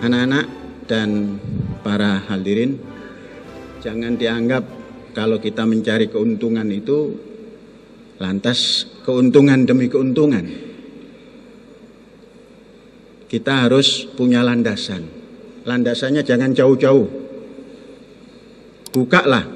Anak-anak dan para hadirin, jangan dianggap kalau kita mencari keuntungan itu lantas keuntungan demi keuntungan. Kita harus punya landasan. Landasannya jangan jauh-jauh. Bukalah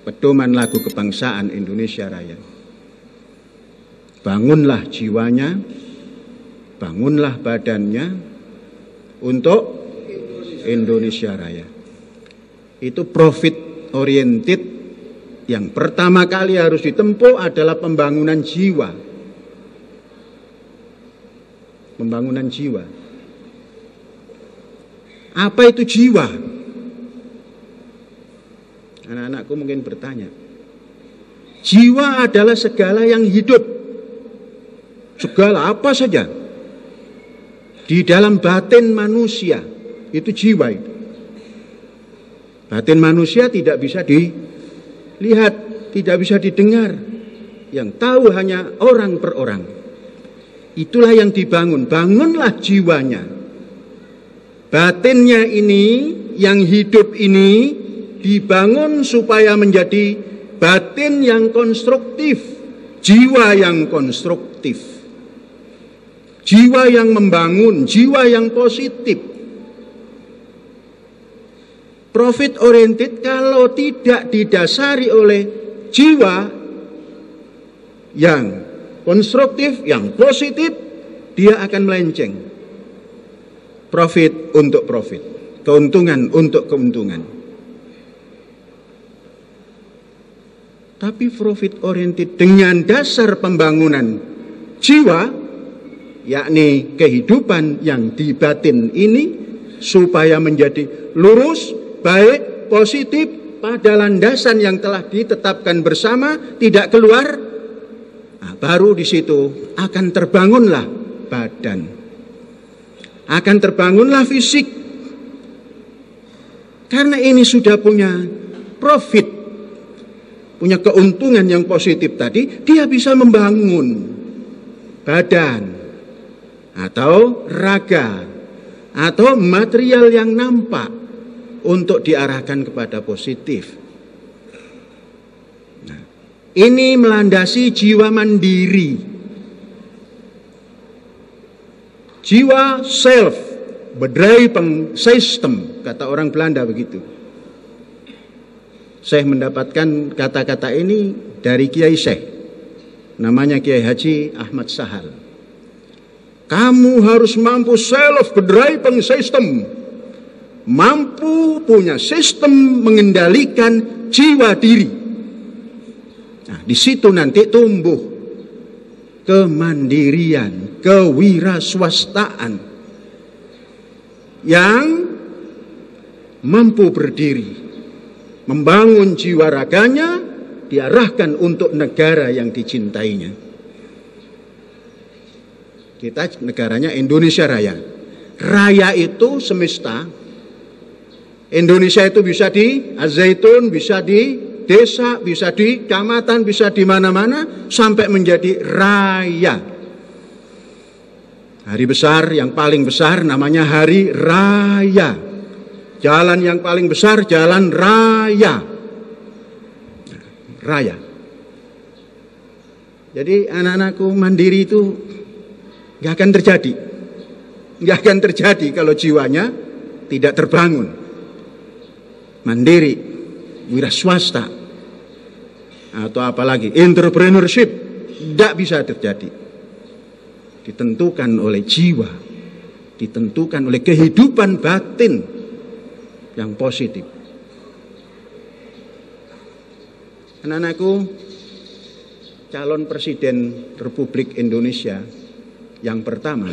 pedoman lagu kebangsaan Indonesia Raya. Bangunlah jiwanya, bangunlah badannya untuk Indonesia Raya. Itu profit oriented yang pertama kali harus ditempuh adalah pembangunan jiwa. Pembangunan jiwa. Apa itu jiwa? Anak-anakku mungkin bertanya. Jiwa adalah segala yang hidup. Segala apa saja. Di dalam batin manusia, itu jiwa itu. Batin manusia tidak bisa dilihat, tidak bisa didengar. Yang tahu hanya orang per orang. Itulah yang dibangun. Bangunlah jiwanya. Batinnya ini, yang hidup ini, dibangun supaya menjadi batin yang konstruktif. Jiwa yang konstruktif. Jiwa yang membangun, jiwa yang positif. Profit oriented kalau tidak didasari oleh jiwa yang konstruktif, yang positif, dia akan melenceng. Profit untuk profit, keuntungan untuk keuntungan. Tapi profit oriented dengan dasar pembangunan jiwa, yakni kehidupan yang di batin ini supaya menjadi lurus, baik, positif pada landasan yang telah ditetapkan bersama, tidak keluar. Nah, baru di situ akan terbangunlah badan, akan terbangunlah fisik. Karena ini sudah punya profit, punya keuntungan yang positif tadi, dia bisa membangun badan atau raga atau material yang nampak untuk diarahkan kepada positif. Nah, ini melandasi jiwa mandiri, jiwa self, bedrijven system, kata orang Belanda begitu. Saya mendapatkan kata-kata ini dari Kiai Syekh, namanya Kiai Haji Ahmad Sahal. Kamu harus mampu self-bedrijven system, mampu punya sistem mengendalikan jiwa diri. Nah, di situ nanti tumbuh kemandirian, kewiraswastaan yang mampu berdiri, membangun jiwa raganya, diarahkan untuk negara yang dicintainya. Kita negaranya Indonesia Raya. Raya itu semesta. Indonesia itu bisa di Al-Zaitun, bisa di desa, bisa di kecamatan, bisa di mana-mana, sampai menjadi raya. Hari besar yang paling besar namanya Hari Raya. Jalan yang paling besar Jalan Raya. Raya. Jadi anak-anakku mandiri itu nggak akan terjadi. Nggak akan terjadi kalau jiwanya tidak terbangun. Mandiri, wiraswasta, atau apalagi entrepreneurship, tidak bisa terjadi. Ditentukan oleh jiwa, ditentukan oleh kehidupan batin yang positif. Anak-anakku, calon Presiden Republik Indonesia yang pertama,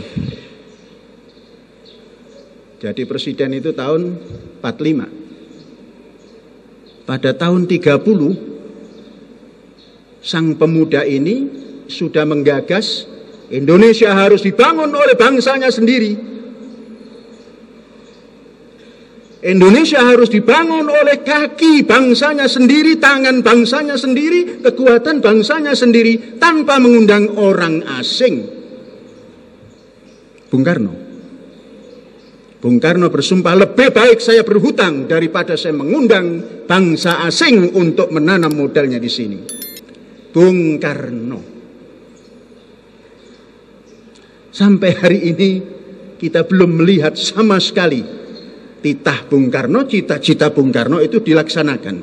jadi presiden itu tahun 45. Pada tahun 30, sang pemuda ini sudah menggagas Indonesia harus dibangun oleh bangsanya sendiri. Indonesia harus dibangun oleh kaki bangsanya sendiri, tangan bangsanya sendiri, kekuatan bangsanya sendiri, tanpa mengundang orang asing. Bung Karno. Bung Karno bersumpah, lebih baik saya berhutang daripada saya mengundang bangsa asing untuk menanam modalnya di sini. Bung Karno. Sampai hari ini kita belum melihat sama sekali titah Bung Karno, cita-cita Bung Karno itu dilaksanakan.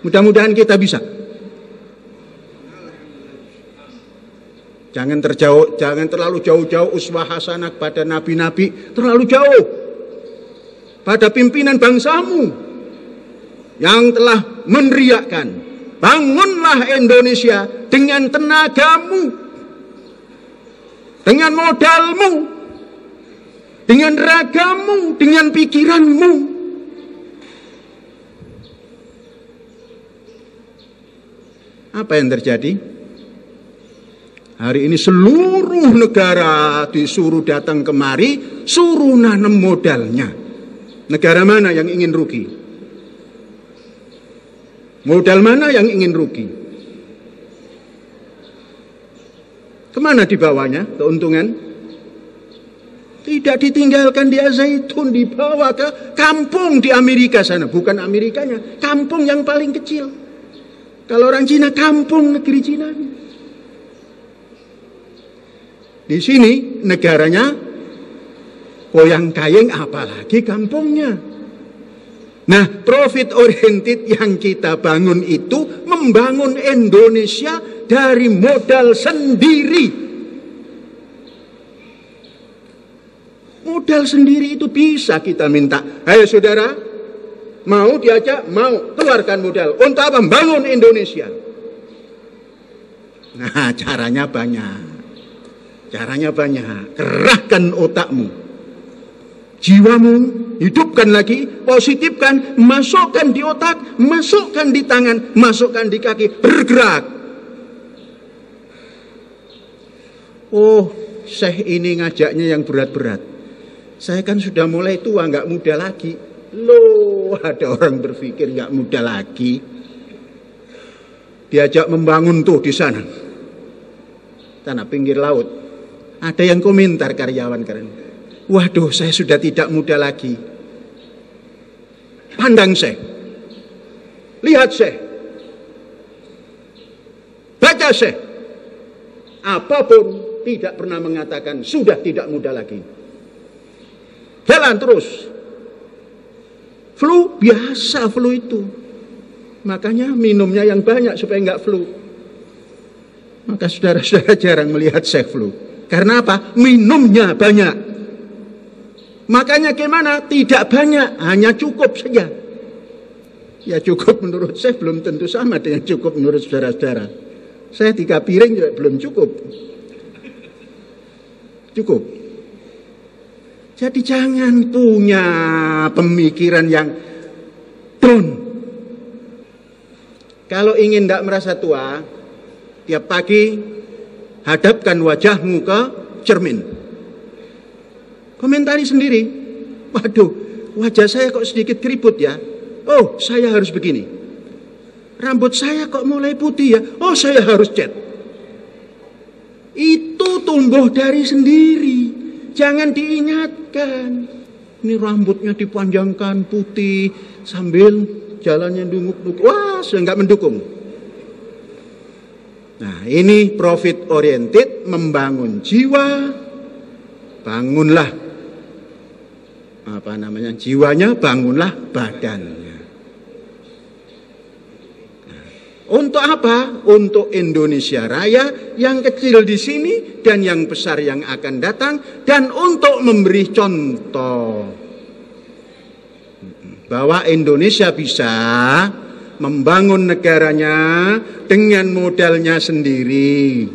Mudah-mudahan kita bisa. Jangan terlalu jauh-jauh uswah hasanah pada nabi-nabi, terlalu jauh pada pimpinan bangsamu yang telah meneriakkan, bangunlah Indonesia dengan tenagamu, dengan modalmu, dengan ragamu, dengan pikiranmu. Apa yang terjadi? Hari ini seluruh negara disuruh datang kemari, suruh nanam modalnya. Negara mana yang ingin rugi? Modal mana yang ingin rugi? Kemana dibawanya keuntungan? Tidak ditinggalkan di Al-Zaitun, dibawa ke kampung di Amerika sana. Bukan Amerikanya, kampung yang paling kecil. Kalau orang Cina, kampung negeri Cina. Di sini negaranya koyang kayeng, apalagi kampungnya. Nah, profit oriented yang kita bangun itu membangun Indonesia dari modal sendiri. Modal sendiri itu bisa kita minta. Ayo saudara, mau diajak? Mau, keluarkan modal. Untuk apa? Membangun Indonesia. Nah, caranya banyak. Caranya banyak. Kerahkan otakmu, jiwamu, hidupkan lagi, positifkan, masukkan di otak, masukkan di tangan, masukkan di kaki, bergerak. Oh, Syekh ini ngajaknya yang berat-berat. Saya kan sudah mulai tua, nggak muda lagi. Loh, ada orang berpikir nggak muda lagi. Diajak membangun tuh di sana, tanah pinggir laut. Ada yang komentar karyawan keren. Waduh, saya sudah tidak muda lagi. Pandang Syekh, lihat Syekh, baca Syekh. Apapun tidak pernah mengatakan sudah tidak muda lagi. Jalan terus. Flu biasa, flu itu. Makanya minumnya yang banyak supaya nggak flu. Maka saudara-saudara jarang melihat Syekh flu. Karena apa? Minumnya banyak. Makanya gimana? Tidak banyak, hanya cukup saja. Ya cukup menurut saya belum tentu sama dengan cukup menurut saudara-saudara. Saya 3 piring juga belum cukup. Cukup. Jadi jangan punya pemikiran yang down. Kalau ingin tidak merasa tua, tiap pagi hadapkan wajahmu ke cermin. Komentari sendiri. Waduh, wajah saya kok sedikit keriput ya. Oh, saya harus begini. Rambut saya kok mulai putih ya. Oh, saya harus cat. Itu tumbuh dari sendiri. Jangan diingatkan. Ini rambutnya dipanjangkan putih sambil jalannya dunguk-dunguk. Wah, saya nggak mendukung. Nah, ini profit oriented, membangun jiwa, bangunlah jiwanya, bangunlah badannya. Nah, untuk apa? Untuk Indonesia Raya yang kecil di sini dan yang besar yang akan datang, dan untuk memberi contoh bahwa Indonesia bisa membangun negaranya dengan modalnya sendiri.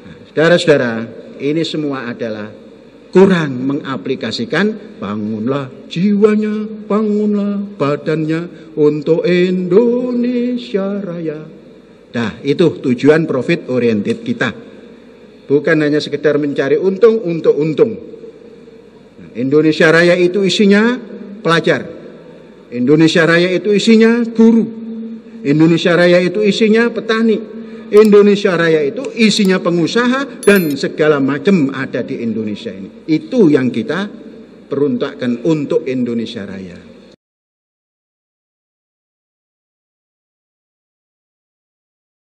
Nah, saudara-saudara, ini semua adalah kurang mengaplikasikan bangunlah jiwanya, bangunlah badannya untuk Indonesia Raya. Nah, itu tujuan profit oriented kita. Bukan hanya sekedar mencari untung untuk untung. Nah, Indonesia Raya itu isinya pelajar. Indonesia Raya itu isinya guru. Indonesia Raya itu isinya petani. Indonesia Raya itu isinya pengusaha dan segala macam ada di Indonesia ini. Itu yang kita peruntukkan untuk Indonesia Raya.